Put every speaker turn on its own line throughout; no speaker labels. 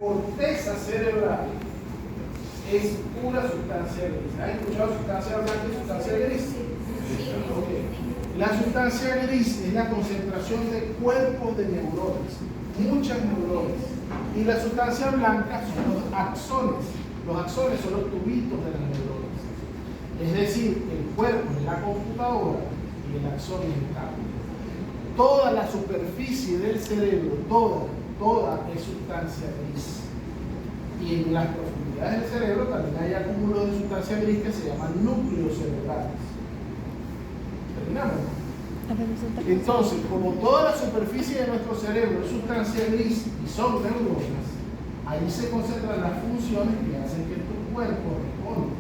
corteza cerebral es pura sustancia gris. ¿Has escuchado sustancia blanca y sustancia gris? Sí. Okay. La sustancia gris es la concentración de cuerpos de neuronas, muchas neuronas. Y la sustancia blanca son los axones. Los axones son los tubitos de las neuronas. Es decir, el cuerpo es la computadora y el axón es el cable. Toda la superficie del cerebro, toda es sustancia gris. Y en las profundidades del cerebro también hay acúmulos de sustancia gris que se llaman núcleos cerebrales. ¿Terminamos? Entonces, como toda la superficie de nuestro cerebro es sustancia gris y son neuronas, ahí se concentran las funciones que hacen que tu cuerpo responda.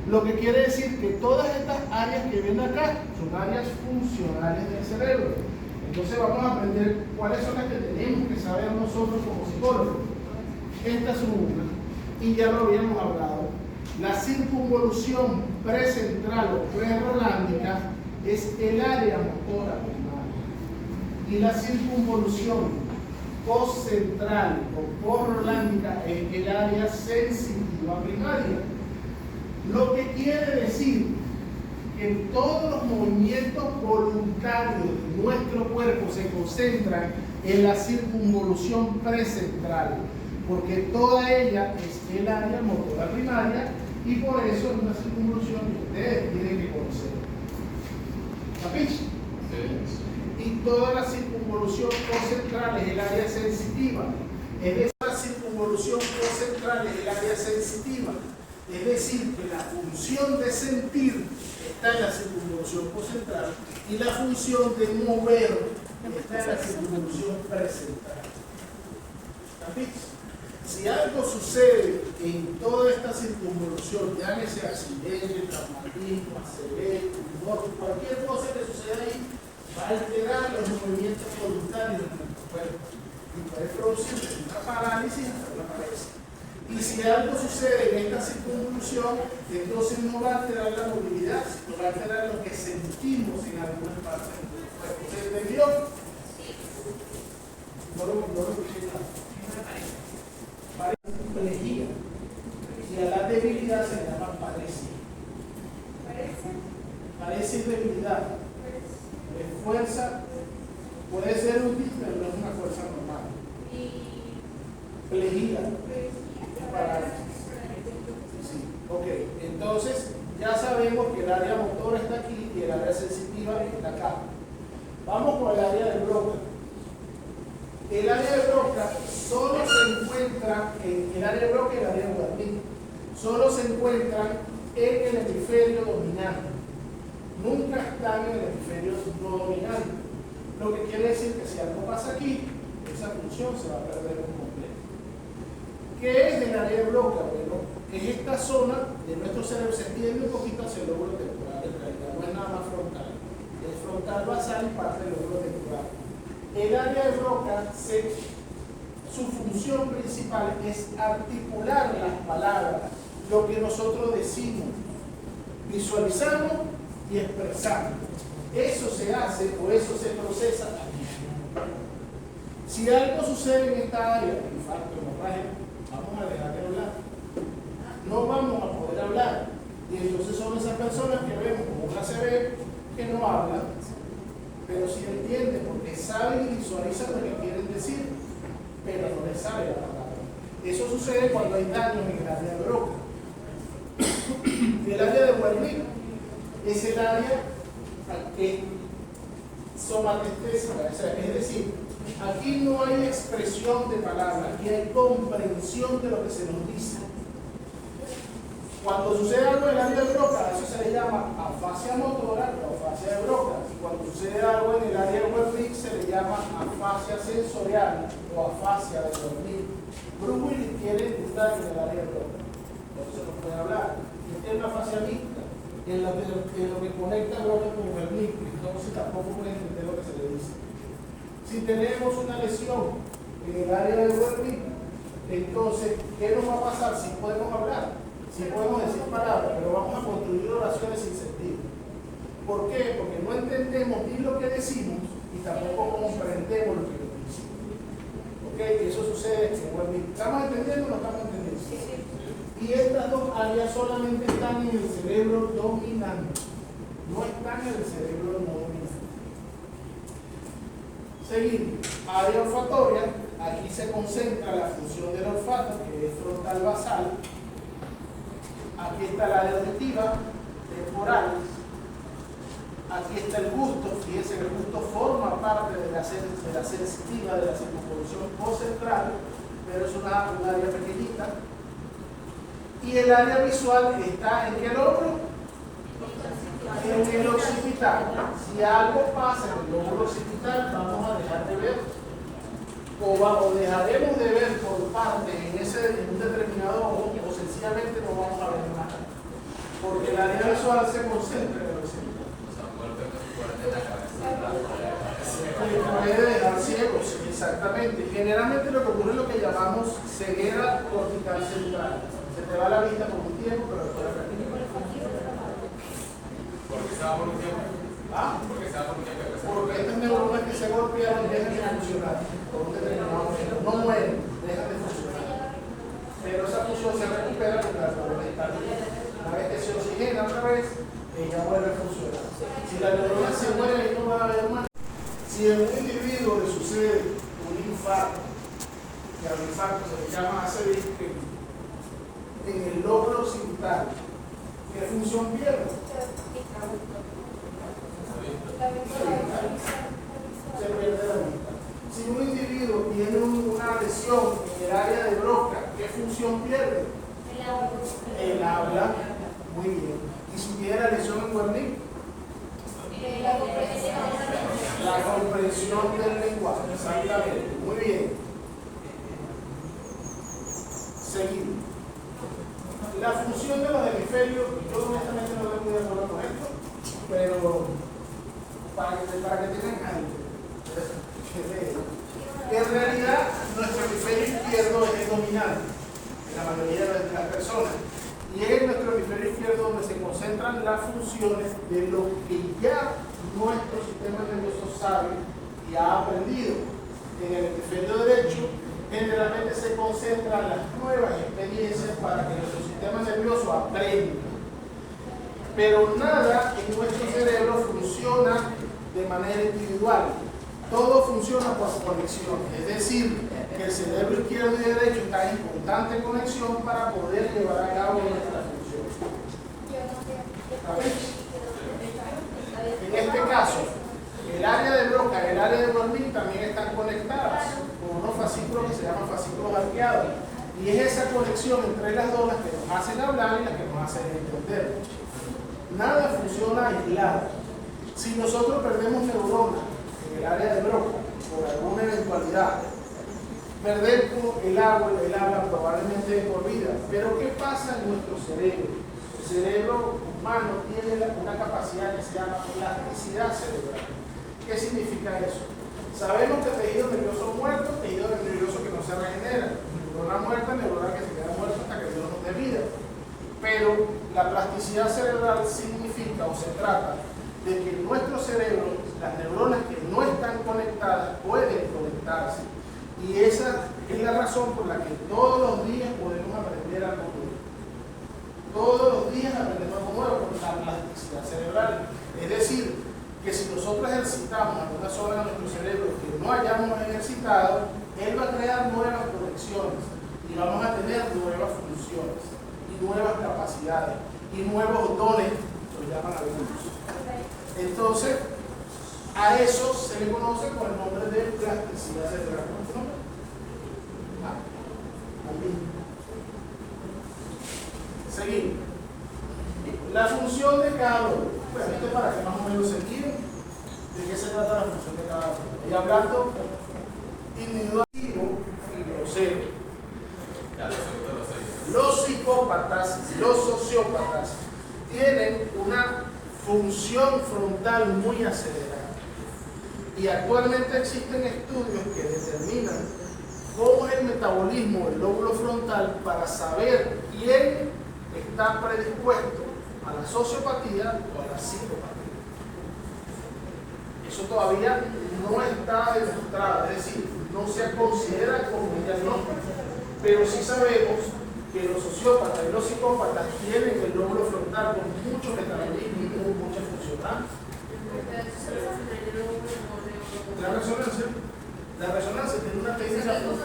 Lo que quiere decir que todas estas áreas que ven acá son áreas funcionales del cerebro. Entonces vamos a aprender cuáles son las que tenemos que saber nosotros como psicólogos. Esta es una, y ya lo habíamos hablado. La circunvolución precentral o prerolándica es el área motora primaria. Y la circunvolución postcentral o posrolándica es el área sensitiva primaria. Lo que quiere decir que todos los movimientos voluntarios de nuestro cuerpo se concentran en la circunvolución precentral, porque toda ella es el área motora primaria y por eso es una circunvolución que ustedes tienen que conocer. ¿Capich? Sí. Y toda la circunvolución concentral es el área sensitiva. La circunvolución concentral es el área sensitiva. Es decir, que la función de sentir está en la circunvolución concentral y la función de mover está en la circunvolución precentral. ¿Capich? Si algo sucede en toda esta circunvolución, llámese accidente, traumatismo, ACV, tumor, cualquier cosa que suceda ahí, va a alterar los movimientos voluntarios de nuestro cuerpo y puede producir una parálisis hasta una parálisis. Y si algo sucede en esta circunvolución, entonces no va a alterar la movilidad, sino va a alterar lo que sentimos en algunas partes de nuestro cuerpo. ¿Se entendió? No lo escuché nada. Plejía. Y a la debilidad se le llama paresia. Paresia es debilidad. Es fuerza, puede ser útil, pero no es una fuerza normal. Plejía. Sí. Ok, entonces ya sabemos que el área motora está aquí y el área sensitiva está acá. Vamos con el área de Broca. El área de Broca solo se encuentra en el área de Broca y el área de Wernicke. Solo se encuentran en el hemisferio dominante. Nunca están en el hemisferio no dominante. Lo que quiere decir que si algo pasa aquí, esa función se va a perder por completo. ¿Qué es el área de Broca? Bueno, es esta zona de nuestro cerebro, se extiende un poquito hacia el lóbulo temporal en realidad, no es nada más frontal. El frontal basal y parte del lóbulo temporal. El área de Broca, su función principal es articular las palabras, lo que nosotros decimos, visualizamos y expresamos. Eso se hace o eso se procesa aquí. Si algo sucede en esta área, infarto, hemorragia, vamos a dejar de hablar. No vamos a poder hablar. Y entonces son esas personas que vemos como una ACV que no hablan, pero sí entienden porque saben y visualizan lo que quieren decir, pero no les sale la palabra. Eso sucede cuando hay daños en el área de Broca. El área de Wernicke es el área que somatestésica, es decir, aquí no hay expresión de palabras, aquí hay comprensión de lo que se nos dice. Cuando sucede algo en el área de Broca, eso se le llama afasia motora o afasia de Broca. Y cuando sucede algo en el área de Wernicke, se le llama afasia sensorial o afasia de Wernicke. Bruce Willis tiene un daño en el área de Broca, entonces no puede hablar. Y tiene una afasia mixta, en lo que conecta Broca con Wernicke, entonces tampoco puede entender lo que se le dice. Si tenemos una lesión en el área de Wernicke, entonces, ¿qué nos va a pasar si podemos hablar? Si podemos decir palabras, pero vamos a construir oraciones sin sentido. ¿Por qué? Porque no entendemos ni lo que decimos y tampoco comprendemos lo que decimos. ¿Ok? ¿Ok? Eso sucede en Wernicke. ¿Estamos entendiendo o no estamos entendiendo? Y estas dos áreas solamente están en el cerebro dominante, no están en el cerebro no dominante. Seguimos. Área olfatoria. Aquí se concentra la función del olfato, que es frontal basal. Aquí está el área auditiva, temporal. Aquí está el gusto. Fíjense que el gusto forma parte de la sensitiva, de la circunvolución postcentral, pero es una área pequeñita. Y el área visual está en qué lóbulo? En el occipital. Si algo pasa en el lóbulo occipital, vamos a dejar de ver, o dejaremos de ver por parte en un determinado ojo, o sencillamente no vamos a ver nada. Porque el área visual se concentra en el occipital. Se puede dejar ciego, sí, exactamente. Generalmente lo que ocurre es lo que llamamos ceguera cortical central. Se te va la vista por un tiempo, pero después la reactiva.
¿Por qué estaba por un tiempo?
¿Ah?
¿Por qué estaba por un tiempo?
Porque estas neuronas que se golpearon dejan de funcionar por un determinado tiempo. No mueren, dejan de funcionar. Pero esa función se recupera porque la neurona está bien. Una vez que se oxigena otra vez, ella vuelve a funcionar. Si la neurona se muere y no va a haber más. Si en un individuo le sucede un infarto, que al infarto se le llama ACV, en el lóbulo occipital, ¿qué función pierde? Se pierde la vista. Si un individuo tiene una lesión en el área de Broca, ¿qué función pierde? El habla. Muy bien. ¿Y si tiene la lesión en Wernicke? La comprensión del lenguaje. Exactamente. Muy bien. Seguimos. La función de los hemisferios, yo honestamente no estoy de acuerdo con esto, pero para que tengan algo. En realidad, nuestro hemisferio izquierdo es el dominante en la mayoría de las personas. Y es en nuestro hemisferio izquierdo donde se concentran las funciones de lo que ya nuestro sistema nervioso sabe y ha aprendido. En el hemisferio derecho, generalmente se concentran las nuevas experiencias para que nuestro sistema nervioso aprenda. Pero nada en nuestro cerebro funciona de manera individual. Todo funciona por conexión. Es decir, que el cerebro izquierdo y derecho están en constante conexión para poder llevar a cabo nuestra función. En este caso, el área de Broca y el área de Wernicke también están conectadas con unos fascículos que se llaman fascículos arqueados. Y es esa conexión entre las dos las que nos hacen hablar y las que nos hacen entender. Nada funciona aislado. Si nosotros perdemos neuronas en el área de Broca por alguna eventualidad, perdemos el habla probablemente por vida. Pero ¿qué pasa en nuestro cerebro? El cerebro humano tiene una capacidad que se llama plasticidad cerebral. ¿Qué significa eso? Sabemos que tejido nervioso muerto, tejido nervioso que no se regenera. Neurona muerta, neurona que se queda muerta hasta que Dios nos dé vida. Pero la plasticidad cerebral significa o se trata de que en nuestro cerebro las neuronas que no están conectadas pueden conectarse. Y esa es la razón por la que todos los días podemos aprender algo nuevo. Todos los días aprendemos algo nuevo con la plasticidad cerebral. Es decir, que si nosotros ejercitamos alguna zona de nuestro cerebro que no hayamos ejercitado, él va a crear nuevas conexiones y vamos a tener nuevas funciones y nuevas capacidades y nuevos dones, lo llaman algunos. Entonces, a eso se le conoce con el nombre de plasticidad cerebral. Seguimos. La función de cada uno. Pues esto para que más o menos se entiendan de qué se trata la función de cada uno. Y hablando individuativo y grosero. Los psicópatas, los sociópatas tienen una función frontal muy acelerada. Y actualmente existen estudios que determinan cómo es el metabolismo del lóbulo frontal para saber quién está predispuesto a la sociopatía o a la psicopatía. Eso todavía no está demostrado, es decir, no se considera como un diagnóstico, pero sí sabemos que los sociópatas y los psicópatas tienen el lóbulo frontal con mucho metabolismo y con mucha funcional. La resonancia tiene una técnica. No,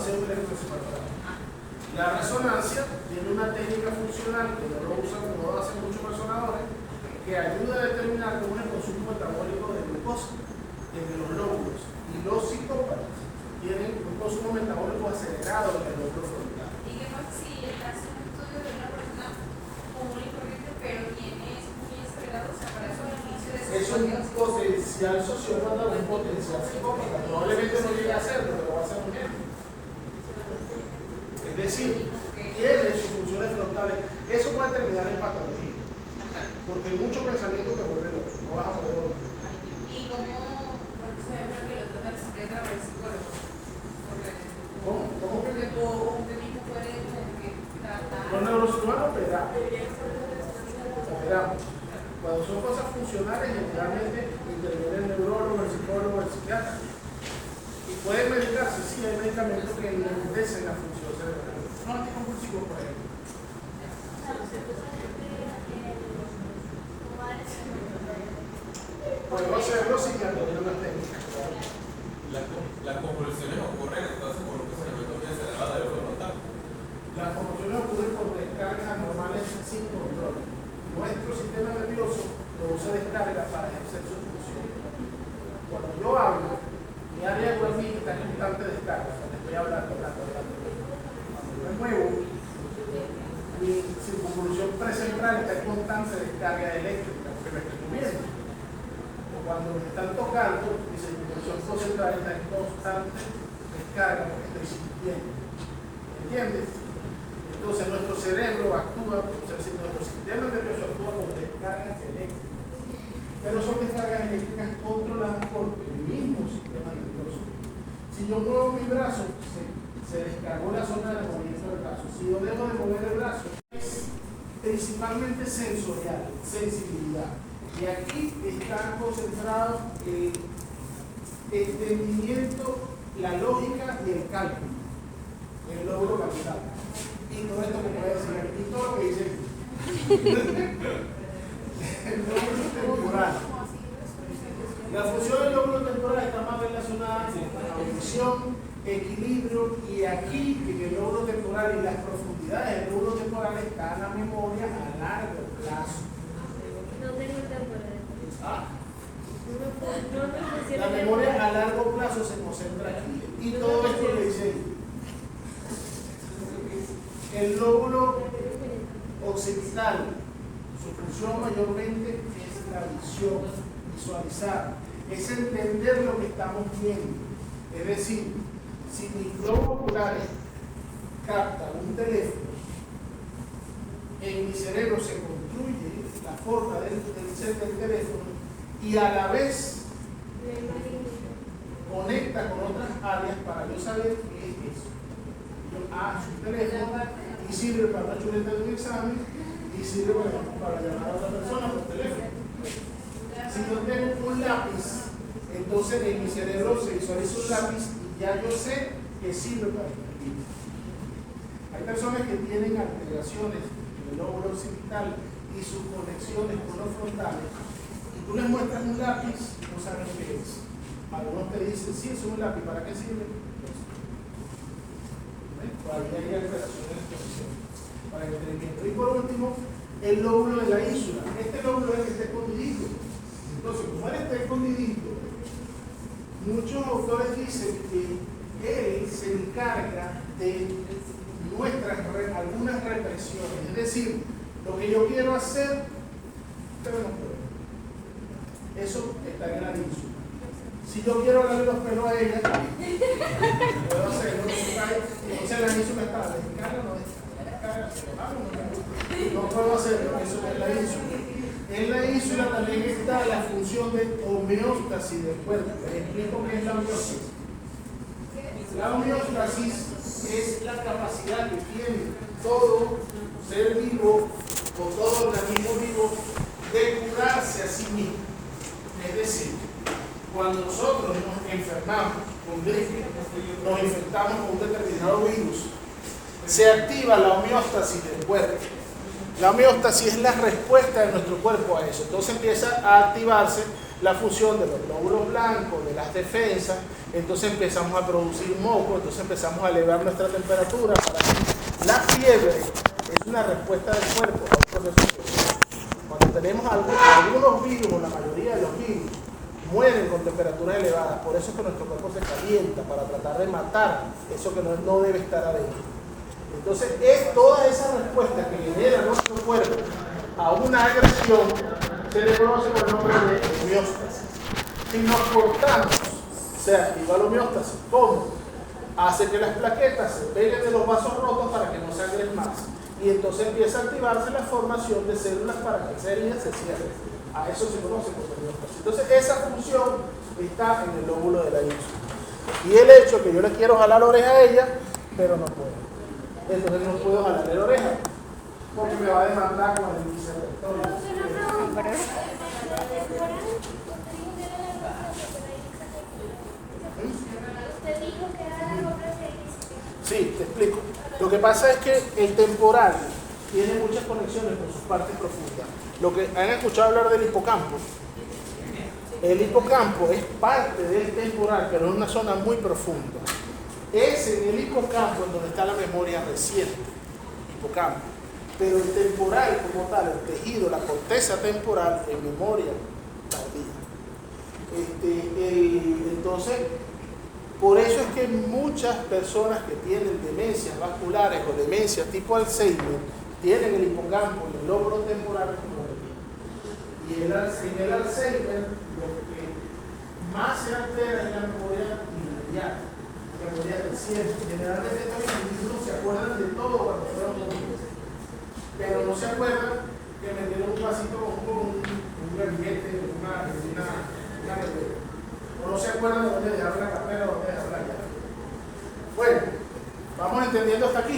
siempre es separado. La resonancia tiene una técnica funcional que no lo usan, no lo hacen muchos resonadores, que ayuda a determinar cómo es el consumo metabólico de glucosa en los lóbulos. Y los psicópatas tienen un consumo metabólico acelerado en el lóbulo frontal.
¿Y qué pasa si hace un estudio de una persona común y corriente, pero tiene eso muy acelerado? O sea, para eso el inicio de
Es un potencial sociópata o un potencial psicópata. Probablemente no llegue a hacerlo, pero va a ser un ejemplo. Es decir, tiene sus funciones frontales. Eso puede terminar en patología. Porque hay mucho pensamiento que vuelve loco. No vas a poder dormir.
¿Y cómo, por ejemplo, que lo trata el psiquiatra o el psicólogo?
¿Cómo? ¿Cómo que?
O usted mismo puede como que tratar.
Los neurocirujanos operamos. Cuando son cosas funcionales, generalmente interviene el neurólogo, el psicólogo, el psiquiatra. Y pueden medicarse, sí, hay medicamentos que enlentecen la función cerebral. No anticonvulsivos, por ejemplo. Podemos hacerlo sin tener una técnica.
Las convulsiones ocurren entonces por un procesamiento muy acelerado del lóbulo frontal.
Las convulsiones ocurren por descargas anormales sin control. Nuestro sistema nervioso lo usa descarga para ejercer su función. Cuando yo hablo, mi área de guardia está en constante descarga. Cuando estoy hablando. Cuando yo me muevo, mi circunvolución precentral está en constante descarga eléctrica porque me estoy moviendo. O cuando me están tocando, mi circunvolución concentral está en constante descarga porque estoy sintiendo. ¿Entiendes? Entonces nuestro cerebro actúa, o sea, nuestro sistema nervioso actúa con descargas eléctricas. Pero son descargas eléctricas controladas por el mismo sistema nervioso. Si yo muevo mi brazo, se descargó la zona de movimiento del brazo. Si yo dejo de mover el brazo, es principalmente sensorial, sensibilidad. Y aquí está concentrado el entendimiento, la lógica y el cálculo, el lóbulo capital. Y todo esto que puede decir, y todo lo que dice el lóbulo temporal. La función del lóbulo temporal está más relacionada con la audición, equilibrio, y aquí en el lóbulo temporal y las profundidades del lóbulo temporal está la memoria a largo plazo.
No tengo temporal.
La memoria a largo plazo se concentra aquí. Y todo esto le dice el lóbulo occipital, su función mayormente es la visión, visualizar, es entender lo que estamos viendo. Es decir, si mis globos oculares captan un teléfono, en mi cerebro se construye la forma del teléfono y a la vez conecta con otras áreas para yo saber qué es eso. Su teléfono y sirve para la chuleta de un examen y sirve para llamar a otra persona por teléfono. Si yo tengo un lápiz, entonces en mi cerebro se visualiza un lápiz y ya yo sé que sirve para escribir. Hay personas que tienen alteraciones en el lóbulo occipital y sus conexiones con los frontales, y tú les muestras un lápiz, no saben qué es. Algunos te dicen, sí, es un lápiz, ¿para qué sirve? Ahí hay alteraciones de exposición para el entendimiento. Y por último, el lóbulo de la ínsula. Este lóbulo es el que está escondidito. Entonces, como él está escondidito, muchos autores dicen que él se encarga de algunas represiones. Es decir, lo que yo quiero hacer, pero no puedo. Eso está en la ínsula. Si yo quiero darle los pelos a ella, puedo hacerlo. Entonces la ínsula está, descarga, no descarga, se va, no puedo hacerlo, eso es la ínsula. En la ínsula también está la función de homeostasis del cuerpo. Les explico qué es la homeostasis. La homeostasis es la capacidad que tiene todo ser vivo o todo organismo vivo de curarse a sí mismo. Es decir, Cuando nosotros nos enfermamos con gripe, nos infectamos con un determinado virus, se activa la homeostasis del cuerpo. La homeostasis es la respuesta de nuestro cuerpo a eso. Entonces empieza a activarse la función de los glóbulos blancos, de las defensas, entonces empezamos a producir moco, entonces empezamos a elevar nuestra temperatura. La fiebre es una respuesta del cuerpo a un proceso infeccioso. Cuando tenemos algunos virus, o la mayoría de los virus, mueren con temperaturas elevadas, por eso es que nuestro cuerpo se calienta, para tratar de matar eso que no debe estar adentro. Entonces, es toda esa respuesta que genera nuestro cuerpo a una agresión, se le conoce por el nombre de homeostasis. Si nos cortamos, se activa la homeostasis. ¿Cómo? Hace que las plaquetas se peguen de los vasos rotos para que no sangren más. Y entonces empieza a activarse la formación de células para que esa herida se cierre. A eso se conoce como homeostasis. Entonces, esa función está en el lóbulo de la ínsula. Y el hecho que yo le quiero jalar la oreja a ella, pero no puedo. Entonces no puedo jalarle la oreja, porque me va a demandar con el vicerrector. Sí, te explico. Lo que pasa es que el temporal tiene muchas conexiones con sus partes profundas. Lo que han escuchado hablar del hipocampo. El hipocampo es parte del temporal, pero en una zona muy profunda. Es en el hipocampo en donde está la memoria reciente, hipocampo. Pero el temporal como tal, el tejido, la corteza temporal, en memoria tardía. Entonces, por eso es que muchas personas que tienen demencias vasculares o demencias tipo Alzheimer, tienen el hipocampo y el lóbulo temporal como y en el Alzheimer lo que más se altera es la memoria inmediata. Memoria reciente. Generalmente estos individuos se acuerdan de todo cuando fueron niños, pero no se acuerdan que me dieron un vasito con un gabinete, una nevera. O no se acuerdan de dónde dejaron la cartera o dónde dejaron la llave. Bueno, ¿vamos entendiendo hasta aquí?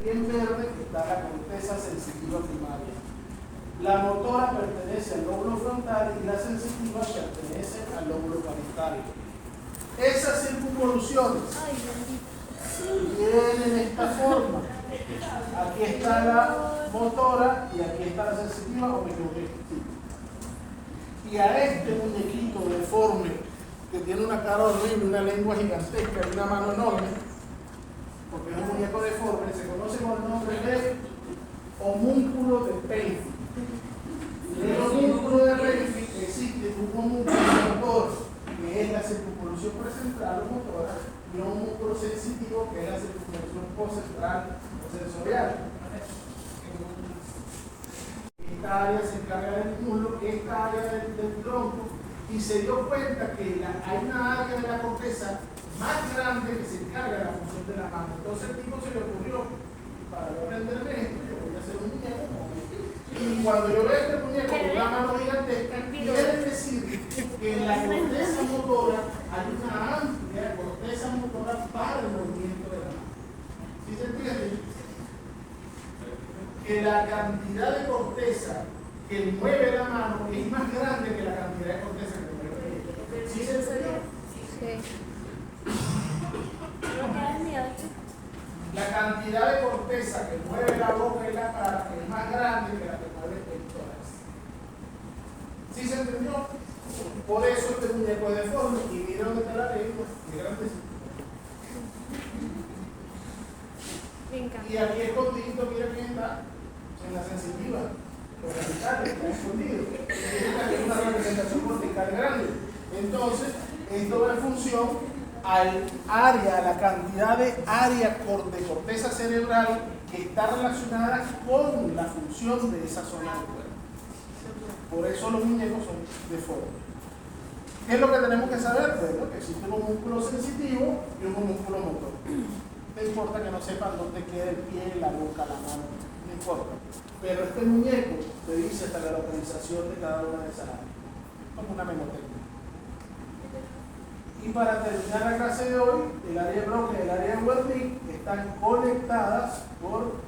En verde está la corteza sensitiva primaria. La motora pertenece al lóbulo frontal y la sensitiva pertenece al lóbulo parietal. Esas circunvoluciones tienen esta forma. Aquí está la motora y aquí está la sensitiva o me equivoqué. Y a este muñequito deforme que tiene una cara horrible, una lengua gigantesca y una mano enorme, porque es un muñeco deforme, se conoce con el nombre de homúnculo de Penfield. En el homúnculo de Penfield existe un homúnculo motor, que es la circunvolución precentral o motora, y un músculo sensitivo, que es la circunvolución postcentral o sensorial. Esta área se encarga del muslo, esta área del tronco, y se dio cuenta que hay una área de la corteza más grande que se encarga de la función de la mano. Entonces el tipo se le ocurrió, para yo aprenderme esto, yo voy a hacer un muñeco. Y cuando yo veo este muñeco con una mano gigantesca, quiere decir que en la corteza motora hay una amplia corteza motora para el movimiento de la mano. ¿Sí se entiende? Que la cantidad de corteza que mueve la mano es más grande que la cantidad de corteza que mueve el pie. ¿Sí se entiende?
Sí.
La cantidad de corteza que mueve la boca y la cara es más grande que la que mueve el tórax. ¿Sí se entendió? Por eso este muñeco es deforme. Y mira dónde está la lengua, qué grande. Y aquí escondido, mira quién está en la sensitiva. Los verticales están escondidos. Es una representación cortical grande. Entonces, esto va en función al área, a la cantidad de área de corteza cerebral que está relacionada con la función de esa zona del cuerpo. Por eso los muñecos son deformes. ¿Qué es lo que tenemos que saber? Bueno, que existe un músculo sensitivo y un músculo motor. No importa que no sepan dónde queda el pie, la boca, la mano, no importa. Pero este muñeco te dice hasta la localización de cada una de esas áreas. Como una memotécnica. Y para terminar la clase de hoy, el área de Broca y el área de Wernicke están conectadas por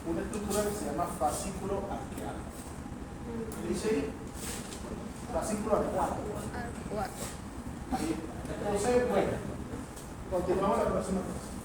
una estructura que se llama fascículo arqueado. ¿Qué dice ahí? Fascículo A4. Ahí está. Entonces, bueno, continuamos la próxima clase.